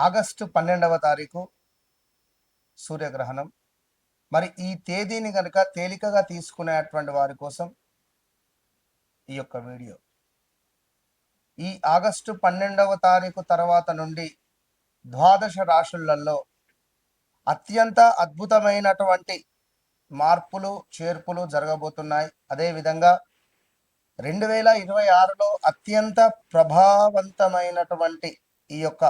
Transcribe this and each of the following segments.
August 12వ తారీఖు సూర్యగ్రహణం. మరి ఈ తేదీని కనుక తేలికగా తీసుకునేటువంటి వారి కోసం ఈ యొక్క వీడియో. ఈ ఆగస్టు 12వ తారీఖు తర్వాత నుండి ద్వాదశ రాశులలో అత్యంత అద్భుతమైనటువంటి మార్పులు చేర్పులు జరగబోతున్నాయి. అదేవిధంగా 2026లో అత్యంత ప్రభావవంతమైనటువంటి ఈ యొక్క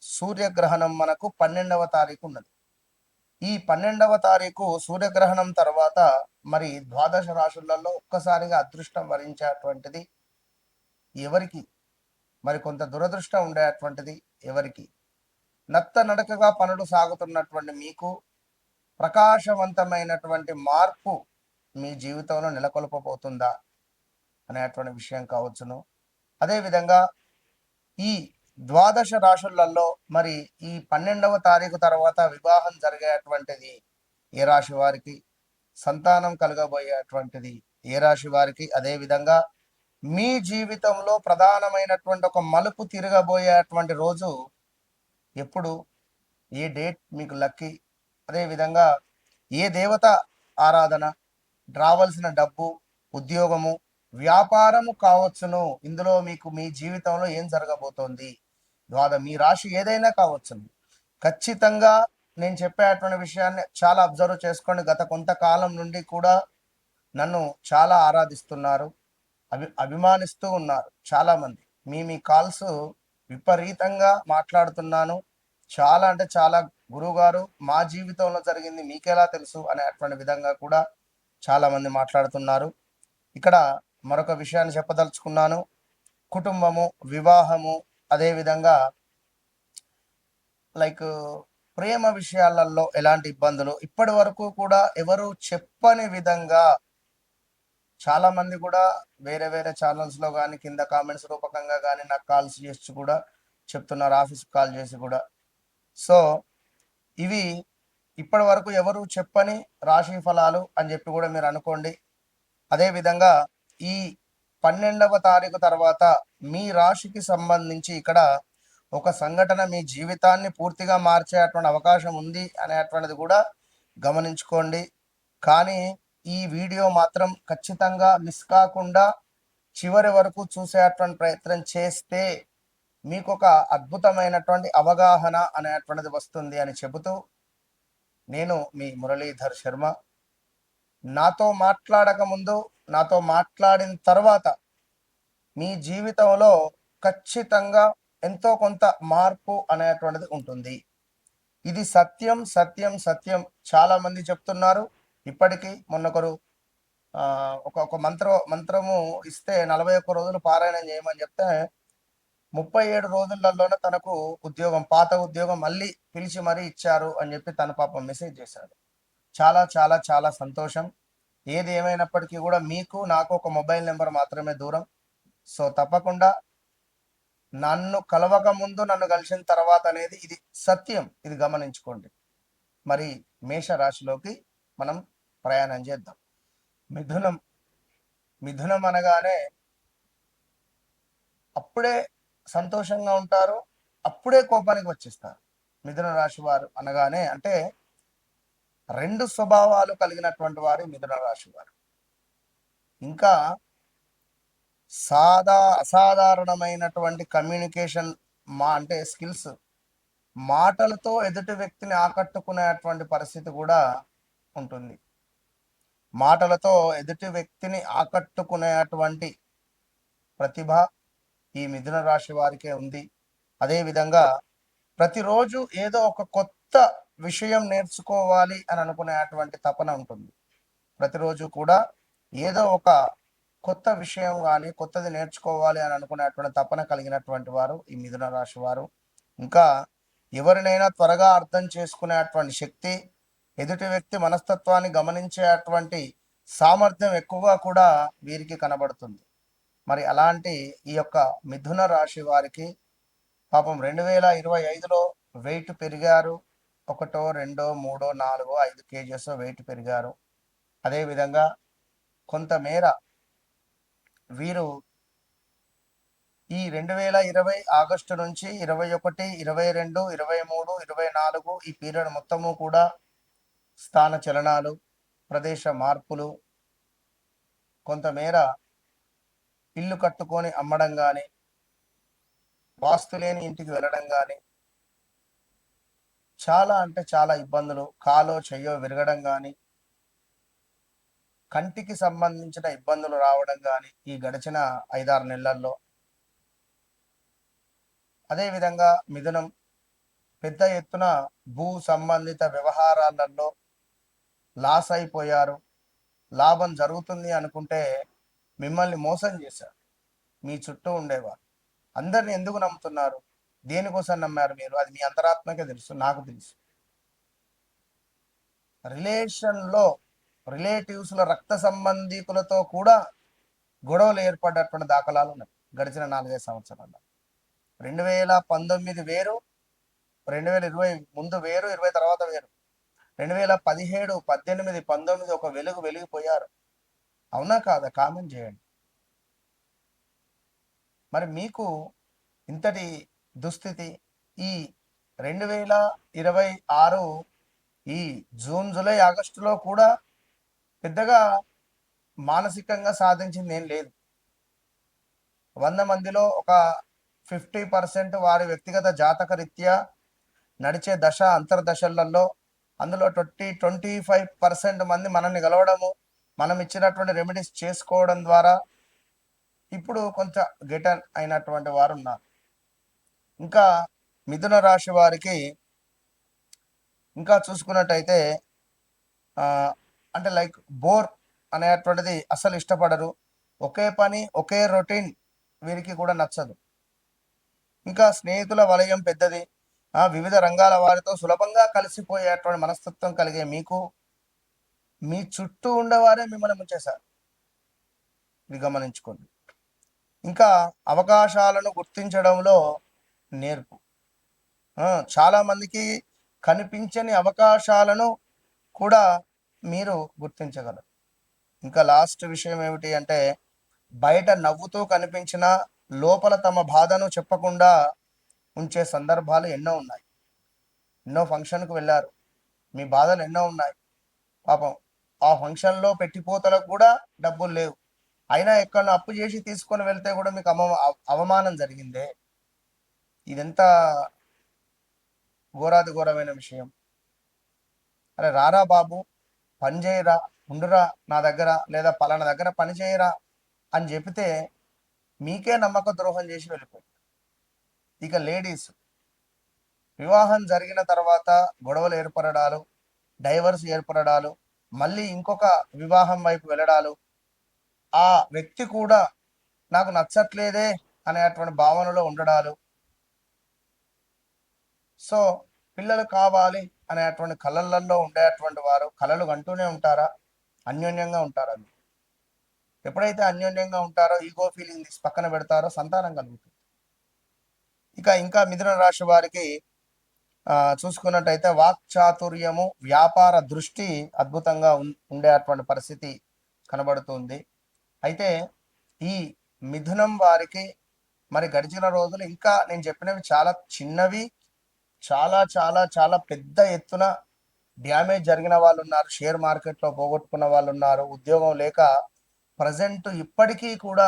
సూర్యగ్రహణం మనకు 12వ తారీఖు ఉన్నది. ఈ 12వ తారీఖు సూర్యగ్రహణం తర్వాత మరి ద్వాదశ రాశులలో ఒక్కసారిగా అదృష్టం వరించేటువంటిది ఎవరికి, మరి కొంత దురదృష్టం ఉండేటువంటిది ఎవరికి. నత్త నడకగా పనులు సాగుతున్నటువంటి మీకు ప్రకాశవంతమైనటువంటి మార్పు మీ జీవితంలో నెలకొల్పబోతుందా అనేటువంటి విషయం కావచ్చును. అదేవిధంగా ఈ ద్వాదశ రాశులలో మరి ఈ 12వ తారీఖు తర్వాత వివాహం జరిగేటువంటిది ఏ రాశి వారికి, సంతానం కలగబోయేటువంటిది ఏ రాశి వారికి, అదేవిధంగా మీ జీవితంలో ప్రధానమైనటువంటి ఒక మలుపు తిరగబోయేటువంటి రోజు ఎప్పుడు, ఏ డేట్ మీకు లక్కీ, అదేవిధంగా ఏ దేవత ఆరాధన, రావాల్సిన డబ్బు, ఉద్యోగము, వ్యాపారము కావచ్చును. ఇందులో మీకు మీ జీవితంలో ఏం జరగబోతోంది, మీ రాశి ఏదైనా కావచ్చును. ఖచ్చితంగా నేను చెప్పేటువంటి విషయాన్ని చాలా అబ్జర్వ్ చేసుకోండి. గత కొంతకాలం నుండి కూడా నన్ను చాలా ఆరాధిస్తున్నారు, అభిమానిస్తూ ఉన్నారు చాలామంది. మీ కాల్స్ విపరీతంగా మాట్లాడుతున్నాను. చాలా అంటే చాలా, గురువుగారు మా జీవితంలో జరిగింది మీకెలా తెలుసు అనేటువంటి విధంగా కూడా చాలామంది మాట్లాడుతున్నారు. ఇక్కడ మరొక విషయాన్ని చెప్పదలుచుకున్నాను. కుటుంబము, వివాహము, అదేవిధంగా లైక్ ప్రేమ విషయాలలో ఎలాంటి ఇబ్బందులు ఇప్పటి వరకు కూడా ఎవరు చెప్పని విధంగా చాలామంది కూడా వేరే వేరే ఛానల్స్లో కానీ కింద కామెంట్స్ రూపకంగా కానీ నాకు కాల్స్ చేసి కూడా చెప్తున్నారు, ఆఫీస్కి కాల్ చేసి కూడా. సో ఇవి ఇప్పటి వరకు ఎవరు చెప్పని రాశి ఫలాలు అని చెప్పి కూడా మీరు అనుకోండి. అదేవిధంగా ఈ 12వ తారీఖు తర్వాత మీ రాశికి సంబంధించి ఇక్కడ ఒక సంఘటన మీ జీవితాన్ని పూర్తిగా మార్చేటువంటి అవకాశం ఉంది అనేటువంటిది కూడా గమనించుకోండి. కానీ ఈ వీడియో మాత్రం ఖచ్చితంగా మిస్ కాకుండా చివరి వరకు చూసేటువంటి ప్రయత్నం చేస్తే మీకు ఒక అద్భుతమైనటువంటి అవగాహన అనేటువంటిది వస్తుంది అని చెబుతూ, నేను మీ మురళీధర్ శర్మ. నాతో మాట్లాడక ముందు, నాతో మాట్లాడిన తర్వాత మీ జీవితంలో ఖచ్చితంగా ఎంతో కొంత మార్పు అనేటువంటిది ఉంటుంది. ఇది సత్యం సత్యం సత్యం. చాలా మంది చెప్తున్నారు. ఇప్పటికీ మొన్నొకరు ఒక మంత్రము ఇస్తే 41 రోజులు పారాయణం చేయమని చెప్తే 37 రోజులలోనే తనకు ఉద్యోగం, పాత ఉద్యోగం మళ్ళీ పిలిచి మరీ ఇచ్చారు అని చెప్పి తన పాపం మెసేజ్ చేశాడు. చాలా చాలా చాలా సంతోషం. ఏది ఏమైనప్పటికీ కూడా మీకు నాకు ఒక మొబైల్ నెంబర్ మాత్రమే దూరం. సో తప్పకుండా నన్ను కలవక ముందు, నన్ను కలిసిన తర్వాత అనేది ఇది సత్యం, ఇది గమనించుకోండి. మరి మేష రాశిలోకి మనం ప్రయాణం చేద్దాం. మిథునం. మిథునం అనగానే అప్పుడే సంతోషంగా ఉంటారు, అప్పుడే కోపానికి వచ్చేస్తారు. మిథున రాశి వారు అనగానే అంటే రెండు స్వభావాలు కలిగినటువంటి వారు మిథున రాశి వారు. ఇంకా అసాధారణమైనటువంటి కమ్యూనికేషన్ అంటే స్కిల్స్, మాటలతో ఎదుటి వ్యక్తిని ఆకట్టుకునేటువంటి పరిస్థితి కూడా ఉంటుంది. మాటలతో ఎదుటి వ్యక్తిని ఆకట్టుకునేటువంటి ప్రతిభ ఈ మిథున రాశి వారికే ఉంది. అదేవిధంగా ప్రతిరోజు ఏదో ఒక కొత్త విషయం నేర్చుకోవాలి అని అనుకునేటువంటి తపన ఉంటుంది. ప్రతిరోజు కూడా ఏదో ఒక కొత్త విషయం కానీ కొత్తది నేర్చుకోవాలి అని అనుకునేటువంటి తపన కలిగినటువంటి వారు ఈ మిథున రాశి వారు. ఇంకా ఎవరినైనా త్వరగా అర్థం చేసుకునేటువంటి శక్తి, ఎదుటి వ్యక్తి మనస్తత్వాన్ని గమనించేటువంటి సామర్థ్యం ఎక్కువగా కూడా వీరికి కనబడుతుంది. మరి అలాంటి ఈ యొక్క మిథున రాశి వారికి పాపం 2025లో వెయిట్ పెరిగారు. 1, 2, 3, 4, 5 కేజెస్ వెయిట్ పెరిగారు. అదేవిధంగా కొంతమేర వీరు ఈ 2020 ఆగస్టు నుంచి 21, 22, 23, 24 ఈ పీరియడ్ మొత్తము కూడా స్థాన చలనాలు, ప్రదేశ మార్పులు, కొంతమేర ఇల్లు కట్టుకొని అమ్మడం కానీ, వాస్తు లేని ఇంటికి వెళ్ళడం కానీ, చాలా అంటే చాలా ఇబ్బందులు, కాలో చెయ్యో విరగడం కానీ, కంటికి సంబంధించిన ఇబ్బందులు రావడం కానీ ఈ గడిచిన 5-6 నెలల్లో. అదేవిధంగా మిథునం పెద్ద ఎత్తున భూ సంబంధిత వ్యవహారాలలో లాస్ అయిపోయారు. లాభం జరుగుతుంది అనుకుంటే మిమ్మల్ని మోసం చేశారు మీ చుట్టూ ఉండేవారు. అందరిని ఎందుకు నమ్ముతున్నారు? దేనికోసం నమ్మారు మీరు? అది మీ అంతరాత్మకే తెలుసు, నాకు తెలుసు. రిలేషన్లో రిలేటివ్స్లో రక్త సంబంధికులతో కూడా గొడవలు ఏర్పడ్డటువంటి దాఖలాలు ఉన్నాయి గడిచిన 4-5 సంవత్సరాల్లో. 2019 వేరు, 2020 ముందు వేరు, 20 తర్వాత వేరు. 2017, 18, 19 ఒక వెలిగిపోయారు. అవునా కాదా? కామెంట్ చేయండి. మరి మీకు ఇంతటి దుస్థితి ఈ 2026 ఈ జూన్, జూలై, ఆగస్టులో కూడా పెద్దగా మానసికంగా సాధించింది ఏం లేదు. 100 మందిలో ఒక 50% వారి వ్యక్తిగత జాతక రీత్యా నడిచే దశ అంతర్దశలలో, అందులో 25% మంది మనల్ని కలవడము, మనం ఇచ్చినటువంటి రెమెడీస్ చేసుకోవడం ద్వారా ఇప్పుడు కొంత గెటర్ అయినటువంటి వారు ఉన్నారు. ఇంకా మిథున రాశి వారికి ఇంకా చూసుకున్నట్టయితే అంటే లైక్ బోర్ అనేటువంటిది అసలు ఇష్టపడరు. ఒకే పని, ఒకే రొటీన్ వీరికి కూడా నచ్చదు. ఇంకా స్నేహితుల వలయం పెద్దది. వివిధ రంగాల వారితో సులభంగా కలిసిపోయేటువంటి మనస్తత్వం కలిగే మీకు మీ చుట్టూ ఉండేవారే మిమ్మల్ని ముంచేశారు. ఇది గమనించుకోండి. ఇంకా అవకాశాలను గుర్తించడంలో నేర్పు. చాలా మందికి కనిపించని అవకాశాలను కూడా మీరు గుర్తించగలరు. ఇంకా లాస్ట్ విషయం ఏమిటి అంటే, బయట నవ్వుతూ కనిపించిన లోపల తమ బాధను చెప్పకుండా ఉంచే సందర్భాలు ఎన్నో ఉన్నాయి. ఎన్నో ఫంక్షన్కు వెళ్ళారు, మీ బాధలు ఎన్నో ఉన్నాయి. పాపం ఆ ఫంక్షన్లో పెట్టిపోతలకు కూడా డబ్బులు లేవు, అయినా ఎక్కడో అప్పు చేసి తీసుకొని వెళ్తే కూడా మీకు అవమానం జరిగిందే. ఇదెంత ఘోరాది ఘోరమైన విషయం. అరే రారా బాబు, పని చేయరా, ఉండురా నా దగ్గర, లేదా పలానా దగ్గర పని చేయరా అని చెప్తే మీకే నమ్మక ద్రోహం చేసి వెళ్ళిపోయింది. ఇక లేడీస్, వివాహం జరిగిన తర్వాత గొడవలు ఏర్పడడాలు, డైవర్స్ ఏర్పడడాలు, మళ్ళీ ఇంకొక వివాహం వైపు వెళ్ళడాలు, ఆ వ్యక్తి కూడా నాకు నచ్చట్లేదే అనేటువంటి భావనలో ఉండడాలు. సో పిల్లలు కావాలి అనేటువంటి కళలలో ఉండేటువంటి వారు కళలు కంటూనే ఉంటారా? అన్యోన్యంగా ఉంటారా? ఎప్పుడైతే అన్యోన్యంగా ఉంటారో, ఈగో ఫీలింగ్ తీసి పక్కన పెడతారో సంతానం కలుగుతుంది. ఇంకా మిథున రాశి వారికి చూసుకున్నట్టయితే వాక్చాతుర్యము, వ్యాపార దృష్టి అద్భుతంగా ఉండేటువంటి పరిస్థితి కనబడుతుంది. అయితే ఈ మిథునం వారికి మరి గడిచిన రోజులు ఇంకా నేను చెప్పినవి చాలా చిన్నవి, చాలా చాలా చాలా పెద్ద ఎత్తున డ్యామేజ్ జరిగిన వాళ్ళు ఉన్నారు. షేర్ మార్కెట్లో పోగొట్టుకున్న వాళ్ళు ఉన్నారు. ఉద్యోగం లేక ప్రజెంట్ ఇప్పటికీ కూడా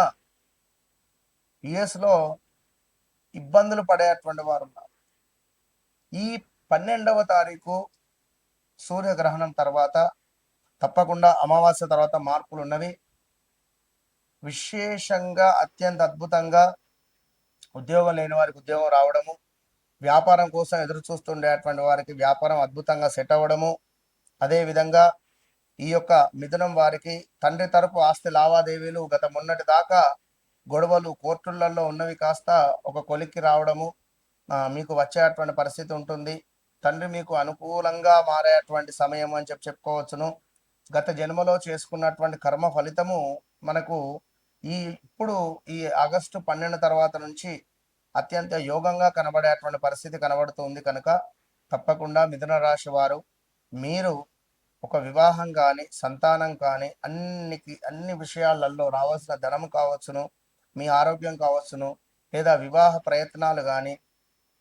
యుఎస్లో ఇబ్బందులు పడేటువంటి వారు ఉన్నారు. ఈ 12వ తారీఖు సూర్యగ్రహణం తర్వాత తప్పకుండా అమావాస్య తర్వాత మార్పులు ఉన్నవి. విశేషంగా అత్యంత అద్భుతంగా ఉద్యోగం లేని వారికి ఉద్యోగం రావడము, వ్యాపారం కోసం ఎదురు చూస్తుండేటువంటి వారికి వ్యాపారం అద్భుతంగా సెట్ అవ్వడము, అదేవిధంగా ఈ యొక్క మిథునం వారికి తండ్రి తరపు ఆస్తి లావాదేవీలు గత మొన్నటి దాకా గొడవలు కోర్టులలో ఉన్నవి కాస్త ఒక కొలిక్కి రావడము మీకు వచ్చేటువంటి పరిస్థితి ఉంటుంది. తండ్రి మీకు అనుకూలంగా మారేటువంటి సమయం అని చెప్పుకోవచ్చును. గత జన్మలో చేసుకున్నటువంటి కర్మ ఫలితము మనకు ఇప్పుడు ఈ ఆగస్టు 12 తర్వాత నుంచి అత్యంత యోగంగా కనబడేటువంటి పరిస్థితి కనబడుతుంది. కనుక తప్పకుండా మిథున రాశి వారు మీరు ఒక వివాహం కానీ, సంతానం కానీ, అన్ని విషయాలలో రావాల్సిన ధనం కావచ్చును, మీ ఆరోగ్యం కావచ్చును, లేదా వివాహ ప్రయత్నాలు కానీ,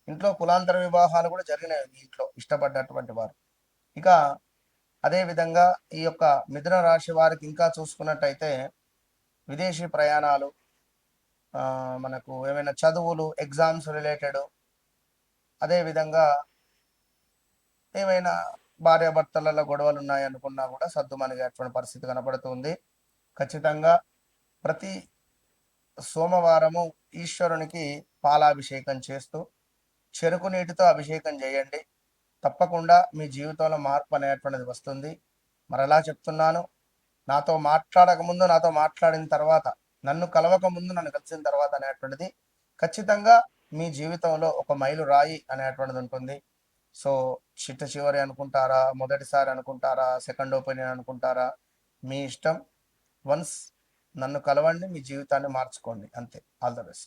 ఇంట్లో కులాంతర వివాహాలు కూడా జరిగినాయి మీ ఇంట్లో ఇష్టపడ్డటువంటి వారు. ఇక అదే విధంగా ఈ యొక్క మిథున రాశి వారికి ఇంకా చూసుకున్నట్టయితే విదేశీ ప్రయాణాలు, మనకు ఏమైనా చదువులు, ఎగ్జామ్స్ రిలేటెడ్, అదే విధంగా ఏమైనా భార్యాభర్తలలో గొడవలు ఉన్నాయనుకున్నా కూడా సద్దుమణిగేటువంటి పరిస్థితి కనపడుతుంది. ఖచ్చితంగా ప్రతి సోమవారము ఈశ్వరునికి పాలాభిషేకం చేస్తూ చెరుకు నీటితో అభిషేకం చేయండి. తప్పకుండా మీ జీవితంలో మార్పు అనేటువంటిది వస్తుంది. మరలా చెప్తున్నాను, నాతో మాట్లాడక ముందు, నాతో మాట్లాడిన తర్వాత, నన్ను కలవక ముందు, నన్ను కలిసిన తర్వాత అనేటువంటిది ఖచ్చితంగా మీ జీవితంలో ఒక మైలు రాయి అనేటువంటిది ఉంటుంది. సో చిట్ట చివరి అనుకుంటారా, మొదటిసారి అనుకుంటారా, సెకండ్ ఒపీనియన్ అనుకుంటారా, మీ ఇష్టం. వన్స్ నన్ను కలవండి, మీ జీవితాన్ని మార్చుకోండి. అంతే. All the best.